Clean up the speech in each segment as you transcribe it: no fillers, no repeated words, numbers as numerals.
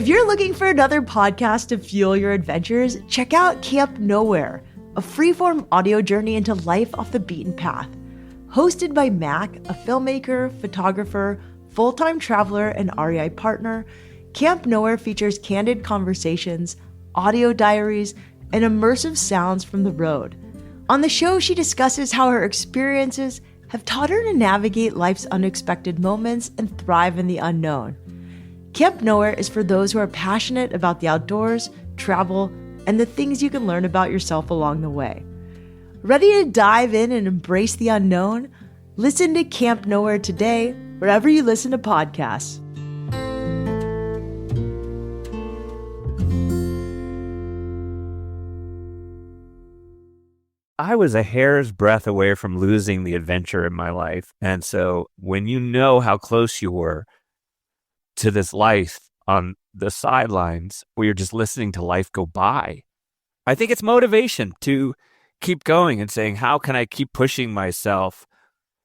If you're looking for another podcast to fuel your adventures, check out Camp Nowhere, a freeform audio journey into life off the beaten path. Hosted by Mac, a filmmaker, photographer, full-time traveler, and REI partner, Camp Nowhere features candid conversations, audio diaries, and immersive sounds from the road. On the show, she discusses how her experiences have taught her to navigate life's unexpected moments and thrive in the unknown. Camp Nowhere is for those who are passionate about the outdoors, travel, and the things you can learn about yourself along the way. Ready to dive in and embrace the unknown? Listen to Camp Nowhere today, wherever you listen to podcasts. I was a hair's breadth away from losing the adventure in my life. And so when you know how close you were to this life on the sidelines where you're just listening to life go by, I think it's motivation to keep going and saying, how can I keep pushing myself?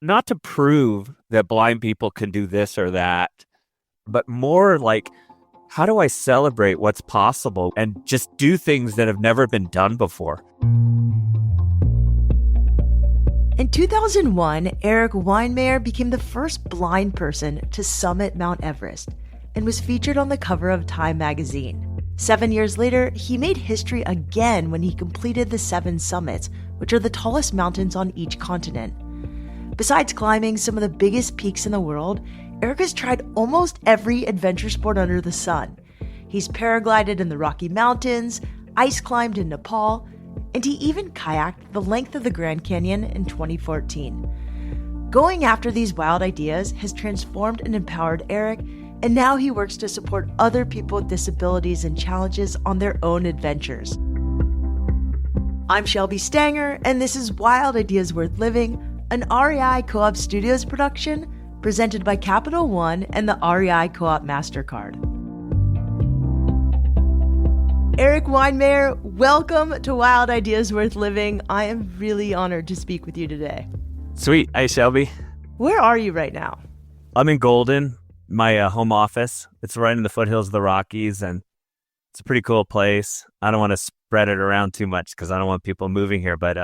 Not to prove that blind people can do this or that, but more like, how do I celebrate what's possible and just do things that have never been done before? In 2001, Erik Weihenmayer became the first blind person to summit Mount Everest and was featured on the cover of Time magazine. 7 years later, he made history again when he completed the 7 summits, which are the tallest mountains on each continent. Besides climbing some of the biggest peaks in the world, Erik has tried almost every adventure sport under the sun. He's paraglided in the Rocky Mountains, ice climbed in Nepal, and he even kayaked the length of the Grand Canyon in 2014. Going after these wild ideas has transformed and empowered Erik, and now he works to support other people with disabilities and challenges on their own adventures. I'm Shelby Stanger, and this is Wild Ideas Worth Living, an REI Co-op Studios production presented by Capital One and the REI Co-op MasterCard. Erik Weihenmayer, welcome to Wild Ideas Worth Living. I am really honored to speak with you today. Sweet. Hey, Shelby. Where are you right now? I'm in Golden, my home office. It's right in the foothills of the Rockies, and it's a pretty cool place. I don't want to spread it around too much because I don't want people moving here, but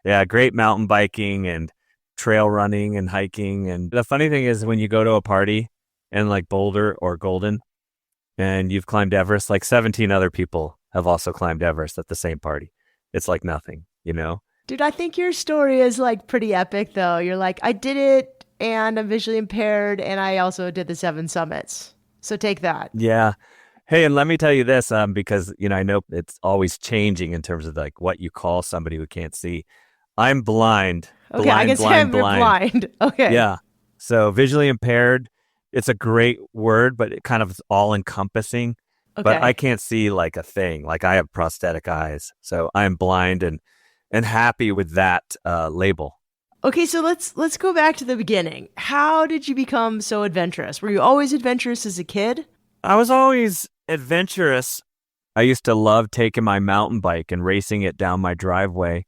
yeah, great mountain biking and trail running and hiking. And the funny thing is when you go to a party in like Boulder or Golden and you've climbed Everest, like 17 other people have also climbed Everest at the same party. It's like nothing, you know? Dude, I think your story is like pretty epic though. You're like, I did it and I'm visually impaired and I also did the 7 summits. So take that. Yeah. Hey, and let me tell you this, because, you know, I know it's always changing in terms of like what you call somebody who can't see. I'm blind. Okay, blind, I can say I'm blind. Okay. Yeah. So visually impaired, it's a great word, but it kind of is all encompassing. Okay. But I can't see like a thing. Like I have prosthetic eyes. So I'm blind and happy with that label. Okay, so let's go back to the beginning. How did you become so adventurous? Were you always adventurous as a kid? I was always adventurous. I used to love taking my mountain bike and racing it down my driveway.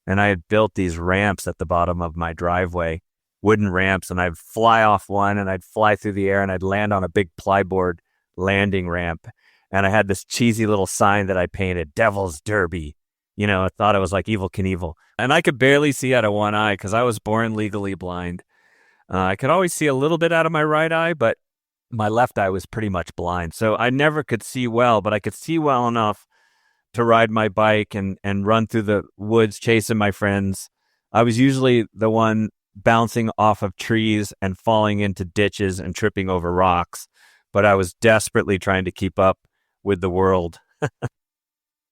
And I had built these ramps at the bottom of my driveway, wooden ramps, and I'd fly off one and I'd fly through the air and I'd land on a big plyboard landing ramp. And I had this cheesy little sign that I painted, Devil's Derby. You know, I thought it was like Evel Knievel. And I could barely see out of one eye because I was born legally blind. I could always see a little bit out of my right eye, but my left eye was pretty much blind. So I never could see well, but I could see well enough to ride my bike and run through the woods chasing my friends. I was usually the one bouncing off of trees and falling into ditches and tripping over rocks, but I was desperately trying to keep up with the world.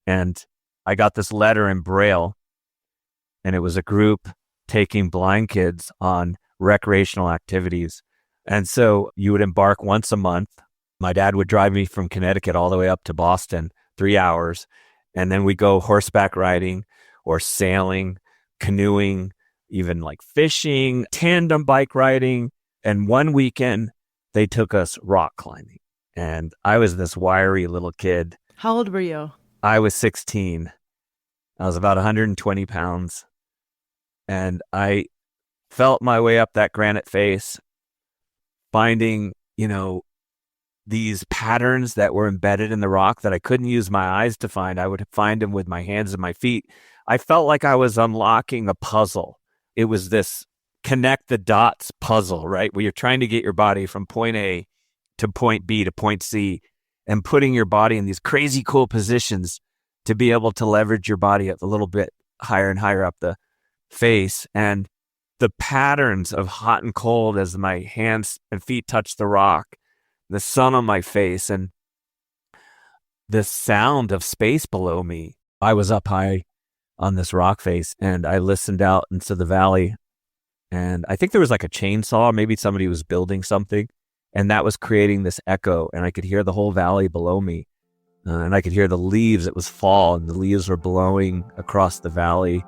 And I got this letter in Braille, and it was a group taking blind kids on recreational activities. And so you would embark once a month. My dad would drive me from Connecticut all the way up to Boston, 3 hours. And then we go horseback riding or sailing, canoeing, even like fishing, tandem bike riding. And one weekend they took us rock climbing. And I was this wiry little kid. How old were you? I was 16. I was about 120 pounds. And I felt my way up that granite face, finding, you know, these patterns that were embedded in the rock that I couldn't use my eyes to find. I would find them with my hands and my feet. I felt like I was unlocking a puzzle. It was this connect the dots puzzle, right? Where you're trying to get your body from point A to point B to point C and putting your body in these crazy cool positions to be able to leverage your body a little bit higher and higher up the face. And the patterns of hot and cold as my hands and feet touch the rock, the sun on my face, and the sound of space below me. I was up high on this rock face and I listened out into the valley, and I think there was like a chainsaw, maybe somebody was building something, and that was creating this echo, and I could hear the whole valley below me, and I could hear the leaves. It was fall and the leaves were blowing across the valley,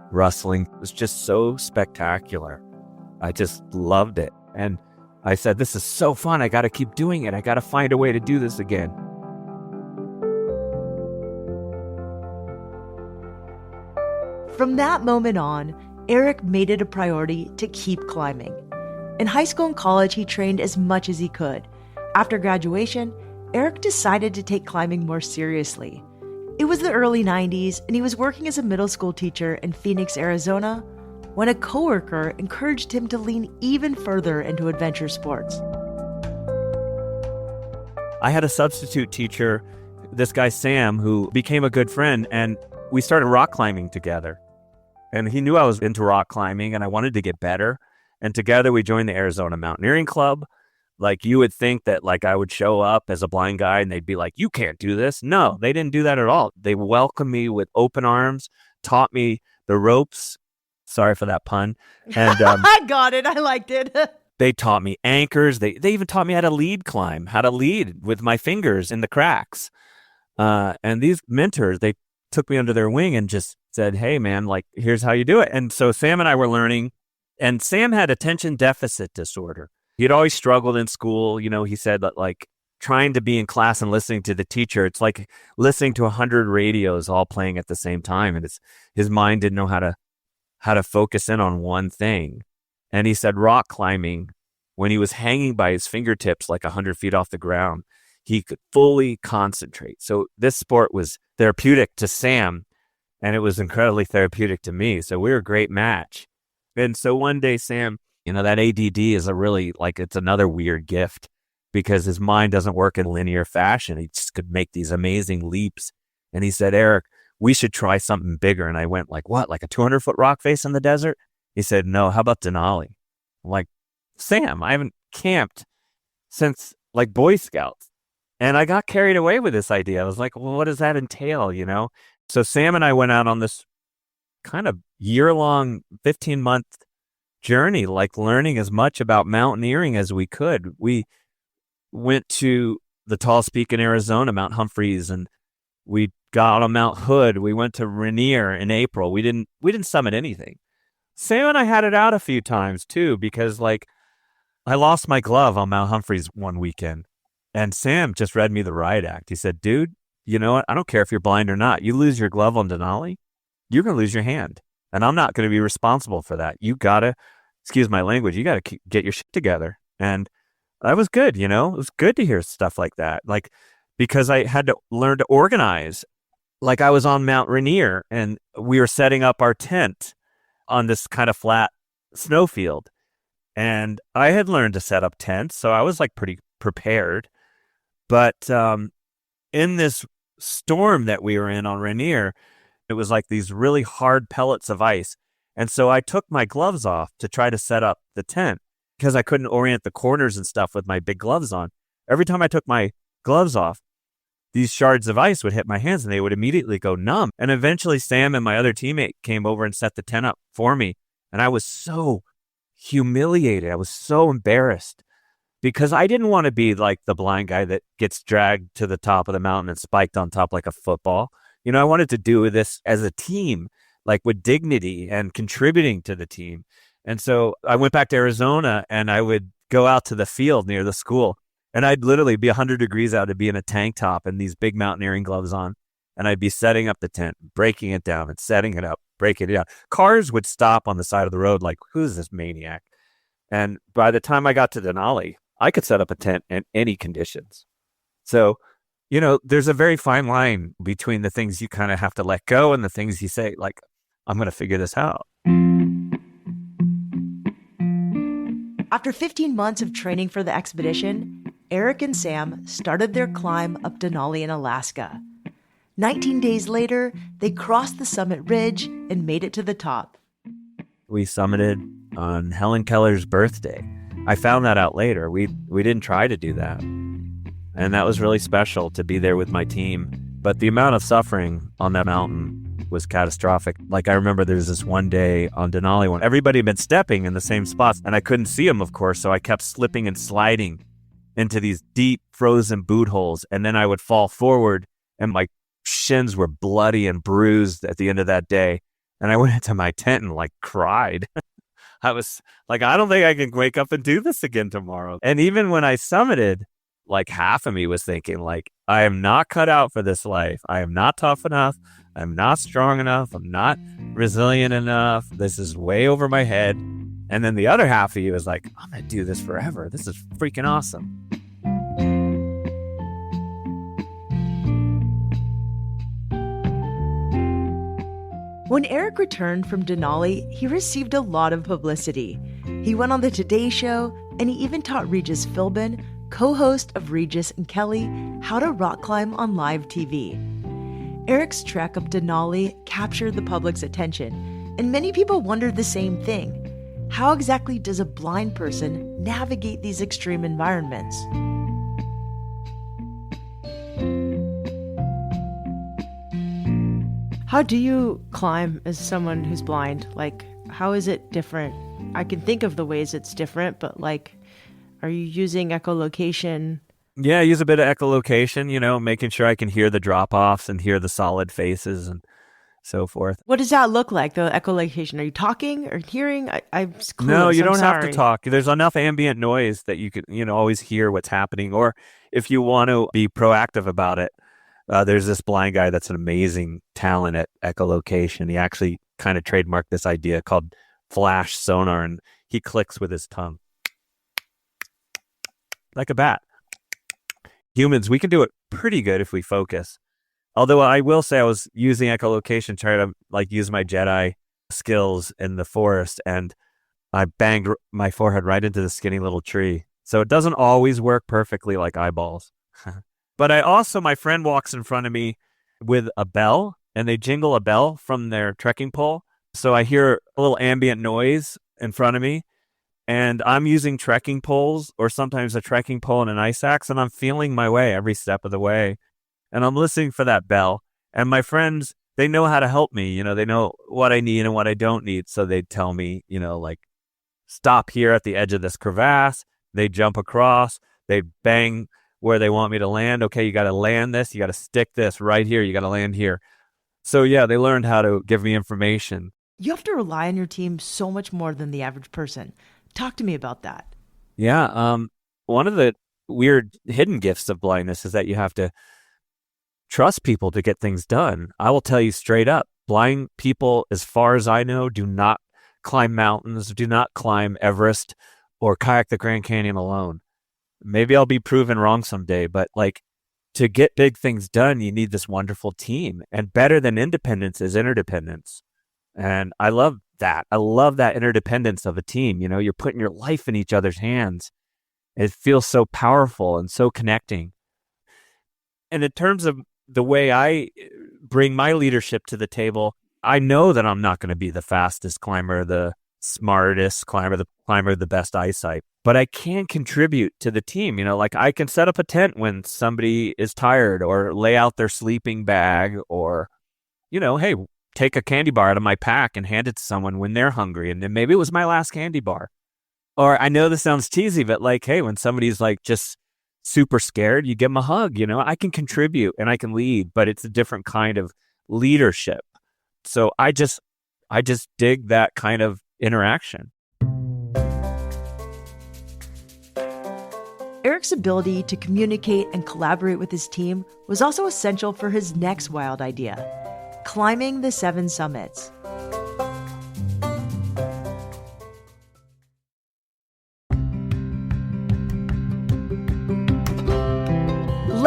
rustling. It was just so spectacular. I just loved it. And I said, this is so fun. I got to keep doing it. I got to find a way to do this again. From that moment on, Erik made it a priority to keep climbing. In high school and college, he trained as much as he could. After graduation, Erik decided to take climbing more seriously. It was the early 90s, and he was working as a middle school teacher in Phoenix, Arizona, when a coworker encouraged him to lean even further into adventure sports. I had a substitute teacher, this guy Sam, who became a good friend, and we started rock climbing together. And he knew I was into rock climbing and I wanted to get better. And together we joined the Arizona Mountaineering Club. Like, you would think that like I would show up as a blind guy and they'd be like, you can't do this. No, they didn't do that at all. They welcomed me with open arms, taught me the ropes. Sorry for that pun. And I got it. I liked it. They taught me anchors. They even taught me how to lead climb, how to lead with my fingers in the cracks. And these mentors, they took me under their wing and just said, hey, man, like, here's how you do it. And so Sam and I were learning, and Sam had attention deficit disorder. He'd always struggled in school. You know, he said that like trying to be in class and listening to the teacher, it's like listening to 100 radios all playing at the same time. And his mind didn't know how to focus in on one thing. And he said rock climbing, when he was hanging by his fingertips like 100 feet off the ground, he could fully concentrate. So this sport was therapeutic to Sam, and it was incredibly therapeutic to me. So we were a great match. And so one day, Sam, you know, that ADD is it's another weird gift because his mind doesn't work in linear fashion. He just could make these amazing leaps. And he said, Erik, we should try something bigger. And I went like, what, like a 200-foot rock face in the desert? He said, no, how about Denali? I'm like, Sam, I haven't camped since like Boy Scouts. And I got carried away with this idea. I was like, well, what does that entail, you know? So Sam and I went out on this kind of year-long, 15-month journey, like learning as much about mountaineering as we could. We went to the tallest peak in Arizona, Mount Humphreys, and we got on Mount Hood. We went to Rainier in April. We didn't summit anything. Sam and I had it out a few times too, because like I lost my glove on Mount Humphreys one weekend, and Sam just read me the riot act. He said, dude, you know what? I don't care if you're blind or not. You lose your glove on Denali, you're going to lose your hand. And I'm not going to be responsible for that. You got to, excuse my language, you got to get your shit together. And that was good, you know? It was good to hear stuff like that. Like, because I had to learn to organize. Like, I was on Mount Rainier and we were setting up our tent on this kind of flat snowfield. And I had learned to set up tents, so I was like pretty prepared. But in this storm that we were in on Rainier, it was like these really hard pellets of ice. And so I took my gloves off to try to set up the tent because I couldn't orient the corners and stuff with my big gloves on. Every time I took my gloves off, these shards of ice would hit my hands and they would immediately go numb. And eventually Sam and my other teammate came over and set the tent up for me. And I was so humiliated. I was so embarrassed because I didn't want to be like the blind guy that gets dragged to the top of the mountain and spiked on top like a football. You know, I wanted to do this as a team, like with dignity and contributing to the team. And so I went back to Arizona and I would go out to the field near the school and I'd literally be 100 degrees out to be in a tank top and these big mountaineering gloves on. And I'd be setting up the tent, breaking it down and setting it up, breaking it down. Cars would stop on the side of the road like, who's this maniac? And by the time I got to Denali, I could set up a tent in any conditions. So, there's a very fine line between the things you kind of have to let go and the things you say, like, I'm going to figure this out. After 15 months of training for the expedition, Erik and Sam started their climb up Denali in Alaska. 19 days later, they crossed the summit ridge and made it to the top. We summited on Helen Keller's birthday. I found that out later. We didn't try to do that. And that was really special to be there with my team. But the amount of suffering on that mountain was catastrophic. Like, I remember there's this one day on Denali when everybody had been stepping in the same spots, and I couldn't see them, of course, so I kept slipping and sliding into these deep frozen boot holes, and then I would fall forward, and my shins were bloody and bruised at the end of that day. And I went into my tent and cried. I was like, I don't think I can wake up and do this again tomorrow. And even when I summited, half of me was thinking, I am not cut out for this life. I am not tough enough. I'm not strong enough. I'm not resilient enough. This is way over my head. And then the other half of you is like, I'm going to do this forever. This is freaking awesome. When Erik returned from Denali, he received a lot of publicity. He went on the Today Show, and he even taught Regis Philbin, co-host of Regis and Kelly, how to rock climb on live TV. Erik's trek up Denali captured the public's attention, and many people wondered the same thing. How exactly does a blind person navigate these extreme environments? How do you climb as someone who's blind? How is it different? I can think of the ways it's different, but are you using echolocation? Yeah, I use a bit of echolocation, making sure I can hear the drop-offs and hear the solid faces and so forth. What does that look like, the echolocation? Are you talking or hearing? I'm clueless. No, you don't have sorry. to talk. There's enough ambient noise that you could, always hear what's happening. Or if you want to be proactive about it, there's this blind guy that's an amazing talent at echolocation. He actually kind of trademarked this idea called flash sonar, and he clicks with his tongue like a bat. Humans, we can do it pretty good if we focus. Although I will say I was using echolocation trying to use my Jedi skills in the forest, and I banged my forehead right into the skinny little tree. So it doesn't always work perfectly like eyeballs. But my friend walks in front of me with a bell, and they jingle a bell from their trekking pole. So I hear a little ambient noise in front of me, and I'm using trekking poles or sometimes a trekking pole and an ice axe, and I'm feeling my way every step of the way. And I'm listening for that bell. And my friends, they know how to help me. They know what I need and what I don't need. So they tell me, stop here at the edge of this crevasse. They jump across. They bang where they want me to land. Okay, you got to land this. You got to stick this right here. You got to land here. So yeah, they learned how to give me information. You have to rely on your team so much more than the average person. Talk to me about that. Yeah. One of the weird hidden gifts of blindness is that you have to trust people to get things done. I will tell you straight up, blind people, as far as I know, do not climb mountains, do not climb Everest or kayak the Grand Canyon alone. Maybe I'll be proven wrong someday, but to get big things done, you need this wonderful team. And better than independence is interdependence. And I love that. I love that interdependence of a team. You're putting your life in each other's hands. It feels so powerful and so connecting. And in terms of the way I bring my leadership to the table, I know that I'm not going to be the fastest climber, the smartest climber, the climber with the best eyesight, but I can contribute to the team. I can set up a tent when somebody is tired, or lay out their sleeping bag, or, hey, take a candy bar out of my pack and hand it to someone when they're hungry. And then maybe it was my last candy bar. Or I know this sounds cheesy, but hey, when somebody's just super scared, you give them a hug. I can contribute and I can lead, but it's a different kind of leadership. So I just dig that kind of interaction. Erik's ability to communicate and collaborate with his team was also essential for his next wild idea, climbing the 7 summits.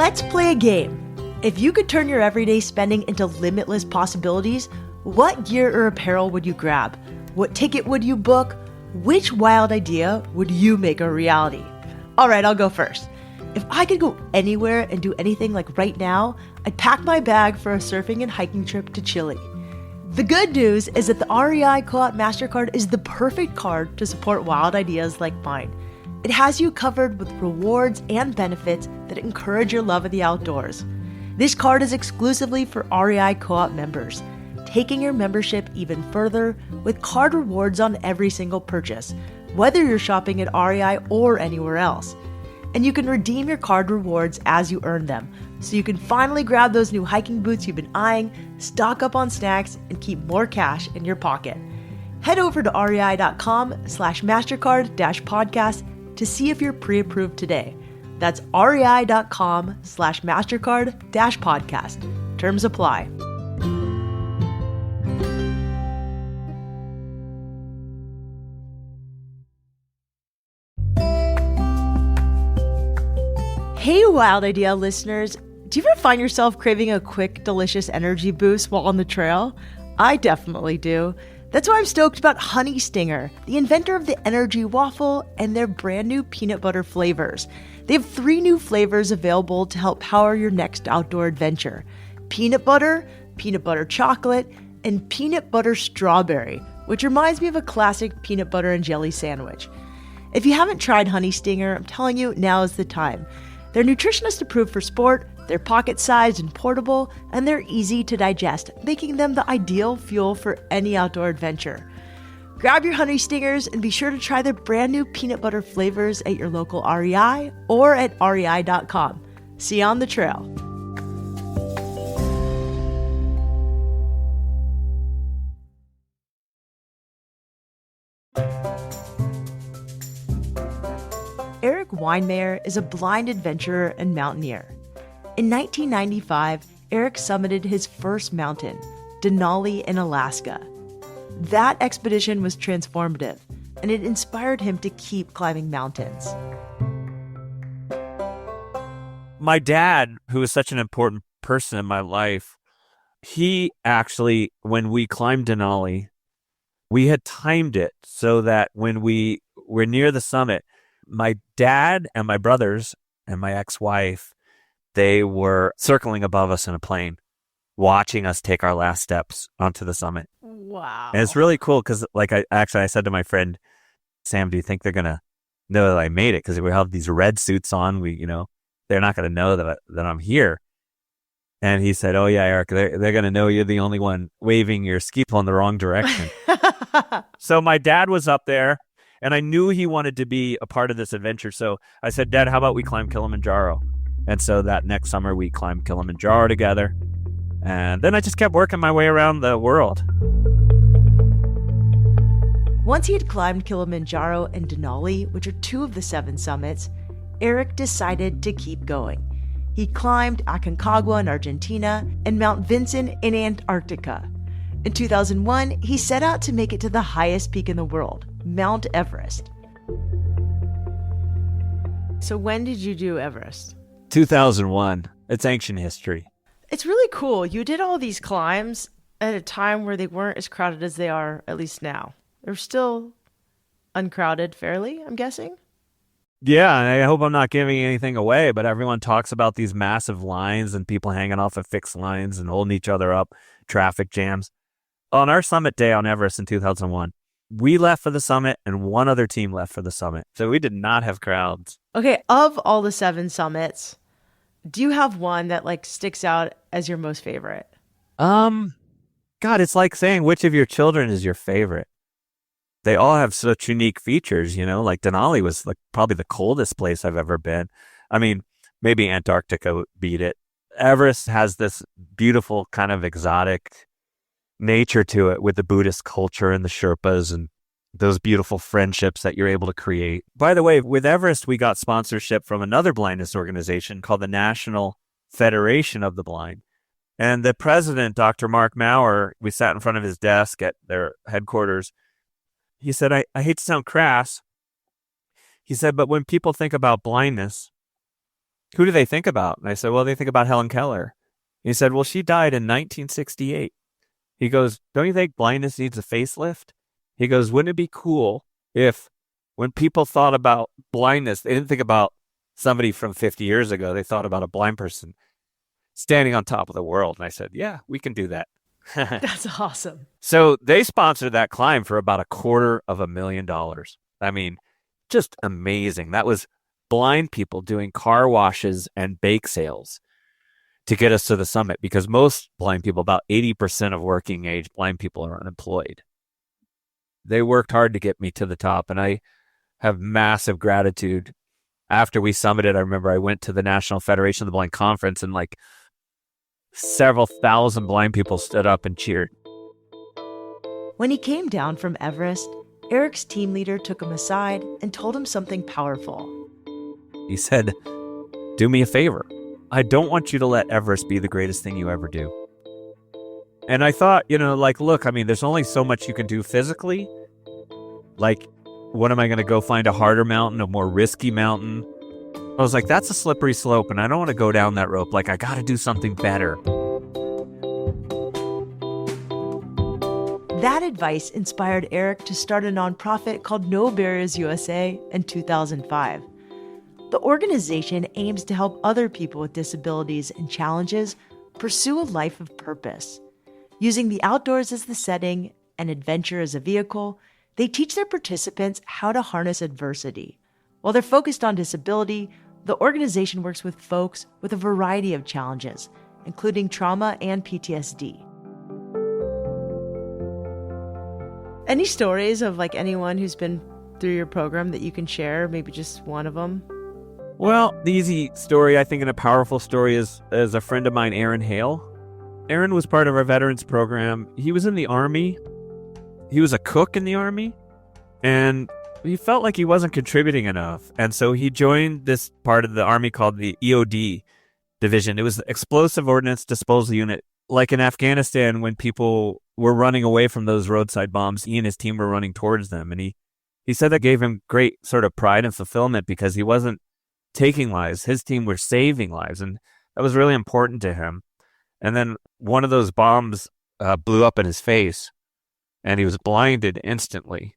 Let's play a game. If you could turn your everyday spending into limitless possibilities, what gear or apparel would you grab? What ticket would you book? Which wild idea would you make a reality? All right, I'll go first. If I could go anywhere and do anything like right now, I'd pack my bag for a surfing and hiking trip to Chile. The good news is that the REI Co-op MasterCard is the perfect card to support wild ideas like mine. It has you covered with rewards and benefits that encourage your love of the outdoors. This card is exclusively for REI Co-op members, taking your membership even further with card rewards on every single purchase, whether you're shopping at REI or anywhere else. And you can redeem your card rewards as you earn them, so you can finally grab those new hiking boots you've been eyeing, stock up on snacks, and keep more cash in your pocket. Head over to rei.com/MasterCard-podcast to see if you're pre-approved today. That's rei.com/MasterCard-podcast. Terms apply. Hey, Wild Idea listeners. Do you ever find yourself craving a quick, delicious energy boost while on the trail? I definitely do. That's why I'm stoked about Honey Stinger, the inventor of the energy waffle and their brand new peanut butter flavors. They have 3 new flavors available to help power your next outdoor adventure: peanut butter chocolate, and peanut butter strawberry, which reminds me of a classic peanut butter and jelly sandwich. If you haven't tried Honey Stinger, I'm telling you, now is the time. They're nutritionist approved for sport, they're pocket-sized and portable, and they're easy to digest, making them the ideal fuel for any outdoor adventure. Grab your Honey Stingers and be sure to try their brand new peanut butter flavors at your local REI or at rei.com. See you on the trail. Erik Weihenmayer is a blind adventurer and mountaineer. In 1995, Erik summited his first mountain, Denali in Alaska. That expedition was transformative, and it inspired him to keep climbing mountains. My dad, who was such an important person in my life, he actually, when we climbed Denali, we had timed it so that when we were near the summit, my dad and my brothers and my ex-wife, they were circling above us in a plane, watching us take our last steps onto the summit. Wow. And it's really cool because, like, I said to my friend, Sam, do you think they're going to know that I made it? Because we have these red suits on. They're not going to know that I'm here. And he said, oh, yeah, Erik, they're going to know you're the only one waving your ski pole in the wrong direction. So my dad was up there, and I knew he wanted to be a part of this adventure. So I said, Dad, how about we climb Kilimanjaro? And so that next summer, we climbed Kilimanjaro together. And then I just kept working my way around the world. Once he had climbed Kilimanjaro and Denali, which are 2 of the 7 summits, Erik decided to keep going. He climbed Aconcagua in Argentina and Mount Vinson in Antarctica. In 2001, he set out to make it to the highest peak in the world, Mount Everest. So when did you do Everest? 2001. It's ancient history. It's really cool. You did all these climbs at a time where they weren't as crowded as they are, at least now. They're still uncrowded fairly, I'm guessing. Yeah, and I hope I'm not giving anything away, but everyone talks about these massive lines and people hanging off of fixed lines and holding each other up, traffic jams. On our summit day on Everest in 2001, we left for the summit and one other team left for the summit. So we did not have crowds. Okay, of all the 7 summits, do you have one that sticks out as your most favorite? God, it's like saying which of your children is your favorite. They all have such unique features, like Denali was probably the coldest place I've ever been. I mean, maybe Antarctica beat it. Everest has this beautiful kind of exotic nature to it with the Buddhist culture and the Sherpas and those beautiful friendships that you're able to create. By the way, with Everest, we got sponsorship from another blindness organization called the National Federation of the Blind. And the president, Dr. Mark Maurer, we sat in front of his desk at their headquarters. He said, I hate to sound crass. He said, but when people think about blindness, who do they think about? And I said, well, they think about Helen Keller. He said, well, she died in 1968. He goes, don't you think blindness needs a facelift? He goes, wouldn't it be cool if when people thought about blindness, they didn't think about somebody from 50 years ago. They thought about a blind person standing on top of the world. And I said, yeah, we can do that. That's awesome. So they sponsored that climb for about $250,000. I mean, just amazing. That was blind people doing car washes and bake sales to get us to the summit, because most blind people, about 80% of working age blind people, are unemployed. They worked hard to get me to the top, and I have massive gratitude. After we summited, I remember I went to the National Federation of the Blind conference, and like several thousand blind people stood up and cheered. When he came down from Everest, Erik's team leader took him aside and told him something powerful. He said, do me a favor. I don't want you to let Everest be the greatest thing you ever do. And I thought, look, I mean, there's only so much you can do physically. Like, what am I going to go find a harder mountain, a more risky mountain? I was like, that's a slippery slope, and I don't want to go down that rope. Like, I got to do something better. That advice inspired Erik to start a nonprofit called No Barriers USA in 2005. The organization aims to help other people with disabilities and challenges pursue a life of purpose. Using the outdoors as the setting and adventure as a vehicle, they teach their participants how to harness adversity. While they're focused on disability, the organization works with folks with a variety of challenges, including trauma and PTSD. Any stories of anyone who's been through your program that you can share? Maybe just one of them? Well, the easy story, I think, and a powerful story is a friend of mine, Aaron Hale. Aaron was part of our veterans program. He was in the Army. He was a cook in the Army, and he felt like he wasn't contributing enough. And so he joined this part of the Army called the EOD division. It was the Explosive Ordnance Disposal Unit. Like in Afghanistan, when people were running away from those roadside bombs, he and his team were running towards them. And he said that gave him great sort of pride and fulfillment, because he wasn't taking lives. His team were saving lives, and that was really important to him. And then one of those bombs blew up in his face, and he was blinded instantly.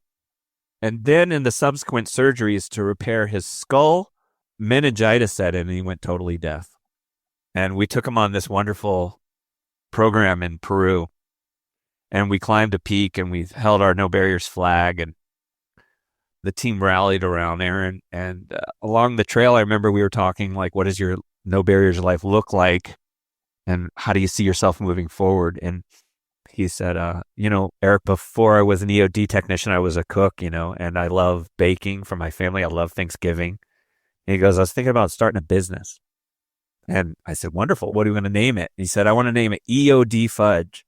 And then in the subsequent surgeries to repair his skull, meningitis set in, and he went totally deaf. And we took him on this wonderful program in Peru, and we climbed a peak, and we held our No Barriers flag, and the team rallied around Aaron. And along the trail, I remember we were talking like, what does your No Barriers life look like? And how do you see yourself moving forward? And he said, Erik, before I was an EOD technician, I was a cook, and I love baking for my family. I love Thanksgiving. And he goes, I was thinking about starting a business. And I said, wonderful. What are you going to name it? He said, I want to name it EOD Fudge.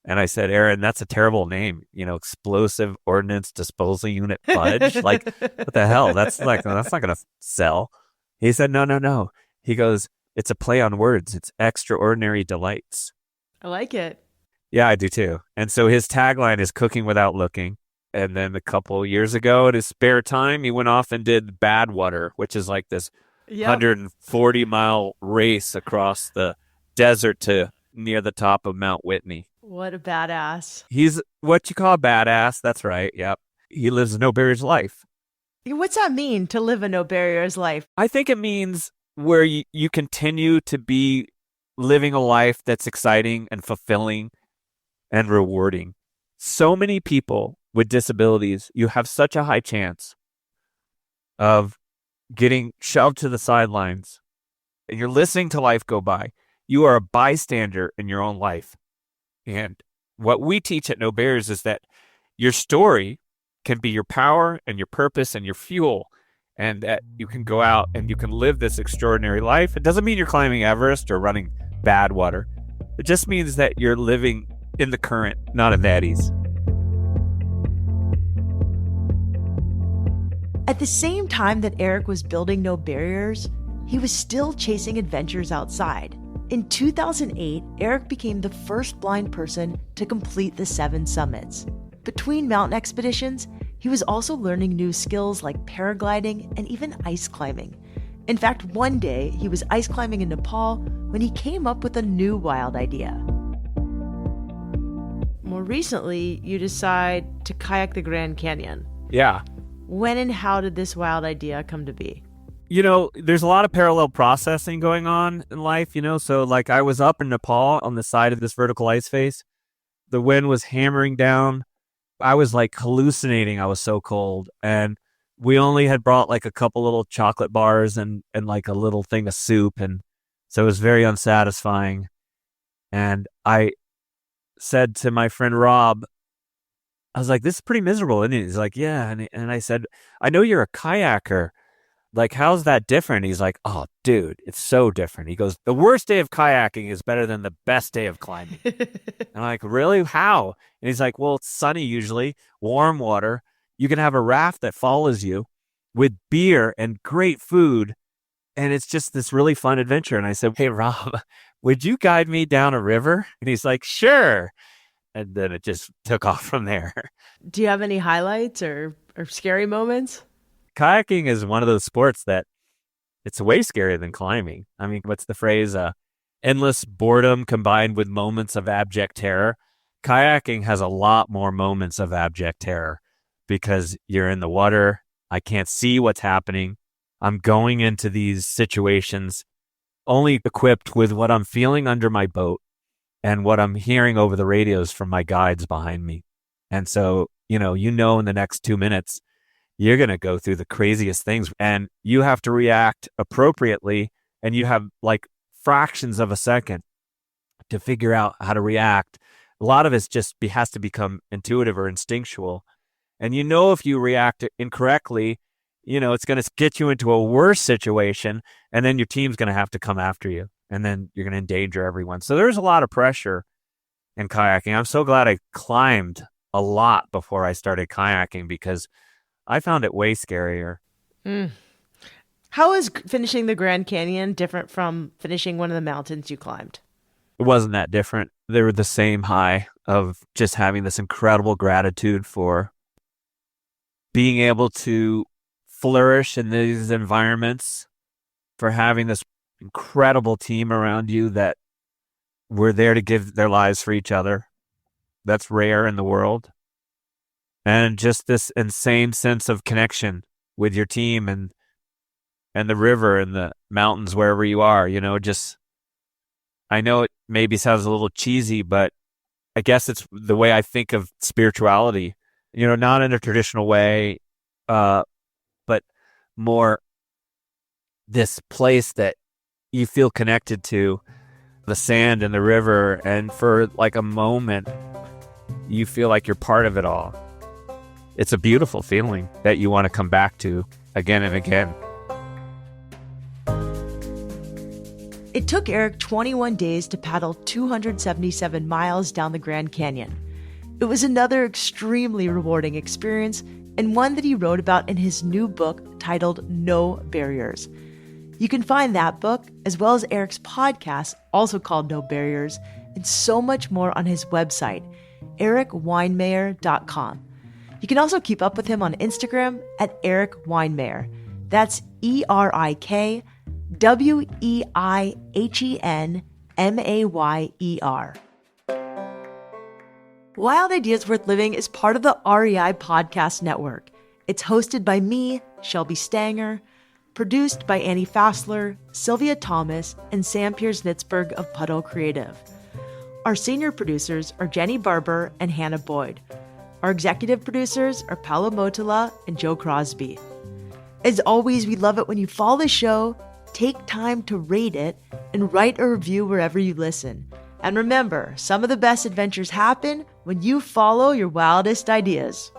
And I said, Aaron, that's a terrible name. Explosive Ordnance Disposal Unit Fudge. Like, what the hell? That's not going to sell. He said, no. He goes, it's a play on words. It's extraordinary delights. I like it. Yeah, I do too. And so his tagline is cooking without looking. And then a couple years ago, in his spare time, he went off and did Badwater, which is like this 140-mile race across the desert to near the top of Mount Whitney. What a badass. He's what you call a badass. That's right. Yep. He lives a no barriers life. What's that mean, to live a no barriers life? I think it means where you continue to be living a life that's exciting and fulfilling and rewarding. So many people with disabilities, you have such a high chance of getting shoved to the sidelines. And you're listening to life go by. You are a bystander in your own life. And what we teach at No Barriers is that your story can be your power and your purpose and your fuel, and that you can go out and you can live this extraordinary life. It doesn't mean you're climbing Everest or running Badwater. It just means that you're living in the current, not in the eddies. At the same time that Erik was building No Barriers, he was still chasing adventures outside. In 2008, Erik became the first blind person to complete the 7 summits. Between mountain expeditions, he was also learning new skills like paragliding and even ice climbing. In fact, one day he was ice climbing in Nepal when he came up with a new wild idea. More recently, you decide to kayak the Grand Canyon. Yeah. When and how did this wild idea come to be? There's a lot of parallel processing going on in life, so like I was up in Nepal on the side of this vertical ice face. The wind was hammering down. I was like hallucinating. I was so cold. And we only had brought like a couple little chocolate bars and like a little thing of soup. And so it was very unsatisfying. And I said to my friend Rob, I was like, this is pretty miserable, isn't it? He's like, yeah. And I said, I know you're a kayaker. Like, how's that different? He's like, oh, dude, it's so different. He goes, the worst day of kayaking is better than the best day of climbing. And I'm like, really? How? And he's like, well, it's sunny usually, warm water. You can have a raft that follows you with beer and great food. And it's just this really fun adventure. And I said, hey, Rob, would you guide me down a river? And he's like, sure. And then it just took off from there. Do you have any highlights or scary moments? Kayaking is one of those sports that it's way scarier than climbing. I mean, what's the phrase? Endless boredom combined with moments of abject terror. Kayaking has a lot more moments of abject terror because you're in the water. I can't see what's happening. I'm going into these situations only equipped with what I'm feeling under my boat and what I'm hearing over the radios from my guides behind me. And so, in the next 2 minutes, you're going to go through the craziest things and you have to react appropriately. And you have like fractions of a second to figure out how to react. A lot of it just has to become intuitive or instinctual. And if you react incorrectly, it's going to get you into a worse situation. And then your team's going to have to come after you. And then you're going to endanger everyone. So there's a lot of pressure in kayaking. I'm so glad I climbed a lot before I started kayaking because I found it way scarier. How is finishing the Grand Canyon different from finishing one of the mountains you climbed? It wasn't that different. They were the same high of just having this incredible gratitude for being able to flourish in these environments, for having this incredible team around you that were there to give their lives for each other. That's rare in the world. And just this insane sense of connection with your team and the river and the mountains wherever you are, I know it maybe sounds a little cheesy, but I guess it's the way I think of spirituality, not in a traditional way, but more this place that you feel connected to, the sand and the river. And for like a moment, you feel like you're part of it all. It's a beautiful feeling that you want to come back to again and again. It took Erik 21 days to paddle 277 miles down the Grand Canyon. It was another extremely rewarding experience and one that he wrote about in his new book titled No Barriers. You can find that book, as well as Erik's podcast, also called No Barriers, and so much more on his website, erikweihenmayer.com. You can also keep up with him on Instagram at Erik Weihenmayer. That's ErikWeihenmayer. Wild Ideas Worth Living is part of the REI Podcast Network. It's hosted by me, Shelby Stanger, produced by Annie Fassler, Sylvia Thomas, and Sam Piers-Nitzberg of Puddle Creative. Our senior producers are Jenny Barber and Hannah Boyd. Our executive producers are Paolo Motola and Joe Crosby. As always, we love it when you follow the show, take time to rate it, and write a review wherever you listen. And remember, some of the best adventures happen when you follow your wildest ideas.